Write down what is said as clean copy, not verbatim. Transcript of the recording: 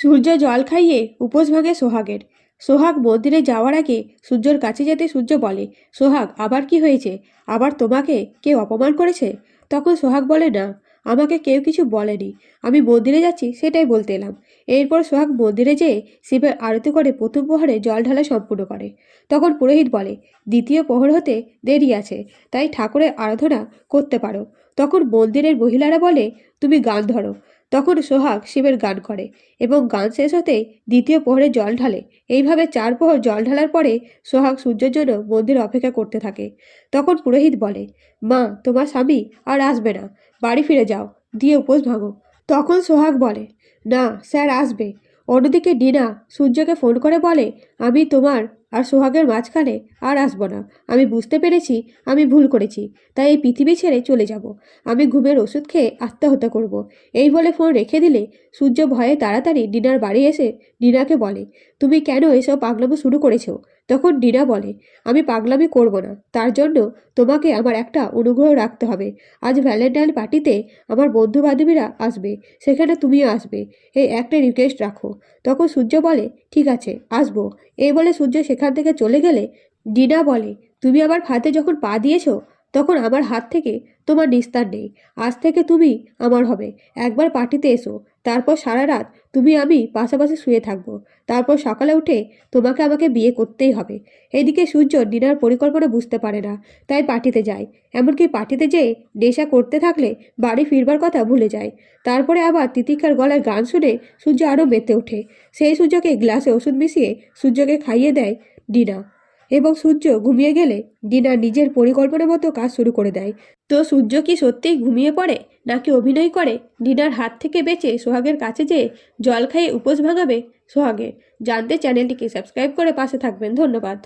সূর্য জল খাইয়ে উপোস ভাঙে সোহাগের। সোহাগ মন্দিরে যাওয়ার আগে সূর্যর কাছে যেতে সূর্য বলে, সোহাগ আবার কি হয়েছে? আবার তোমাকে কেউ অপমান করেছে? তখন সোহাগ বলে, না, আমাকে কেউ কিছু বলেনি, আমি মন্দিরে যাচ্ছি সেটাই বলতে এলাম। এরপর সোহাগ মন্দিরে যেয়ে শিবের আরতি করে প্রথম প্রহরে জল ঢালা সম্পূর্ণ করে। তখন পুরোহিত বলে, দ্বিতীয় প্রহর হতে দেরি আছে, তাই ঠাকুরের আরাধনা করতে পারো। তখন মন্দিরের মহিলারা বলে, তুমি গান ধরো। তখন সোহাগ শিবের গান করে এবং গান শেষ হতেই দ্বিতীয় প্রহরে জল ঢালে। এইভাবে 4 প্রহর জল ঢালার পরে সোহাগ সূর্যের জন্য মন্দিরে অপেক্ষা করতে থাকে। তখন পুরোহিত বলে, মা, তোমার স্বামী আর আসবে না, বাড়ি ফিরে যাও, দিয়ে উপোস ভাঙো। তখন সোহাগ বলে, না স্যার আসবে। অন্যদিকে ডিনা সূর্যকে ফোন করে বলে, আমি তোমার আর সোহাগের মাঝখানে আর আসবো না। আমি বুঝতে পেরেছি আমি ভুল করেছি, তাই এই পৃথিবী ছেড়ে চলে যাব। আমি ঘুমের ওষুধ খেয়ে আত্মহত্যা করব। এই বলে ফোন রেখে দিলে সূর্য ভয়ে তাড়াতাড়ি ডিনার বাড়ি এসে ডিনাকে বলে, তুমি কেন এসব পাগলামো শুরু করেছো? তখন ডিনা বলে, আমি পাগলামি করব না, তার জন্য তোমাকে আমার একটা অনুগ্রহ রাখতে হবে। আজ ভ্যালেন্টাইন পার্টিতে আমার বন্ধু বান্ধবীরা আসবে, সেখানে তুমিও আসবে, এই একটা রিকোয়েস্ট রাখো। তখন সূর্য বলে, ঠিক আছে, আসবো। এই বলে সূর্য সেখান থেকে চলে গেলে ডিনা বলে, তুমি আমার ফাঁদে যখন পা দিয়েছো তখন আমার হাত থেকে তোমার নিস্তার নেই। আজ থেকে তুমি আমার হবে। একবার পার্টিতে এসো, তারপর সারা রাত তুমি আমি পাশাপাশি শুয়ে থাকবো। তারপর সকালে উঠে তোমাকে আমাকে বিয়ে করতেই হবে। এদিকে সূর্য ডিনার পরিকল্পনা বুঝতে পারে না, তাই পার্টিতে যায়। এমনকি পার্টিতে যেয়ে নেশা করতে থাকলে বাড়ি ফিরবার কথা ভুলে যায়। তারপরে আবার তিতিকার গলায় গান শুনে সূর্য আরও মেতে ওঠে। সেই সূর্যকে গ্লাসে ওষুধ মিশিয়ে সূর্যকে খাইয়ে দেয় ডিনা, এবং সূর্য ঘুমিয়ে গেলে ডিনা নিজের পরিকল্পনা মতো কাজ শুরু করে দেয়। তো সূর্য কি সত্যিই ঘুমিয়ে পড়ে, নাকি অভিনয় করে ডিনার হাত থেকে বেঁচে সোহাগের কাছে যেয়ে জল খাইয়ে উপোস ভাঙাবে সোহাগের? জানতে চ্যানেলটিকে সাবস্ক্রাইব করে পাশে থাকবেন। ধন্যবাদ।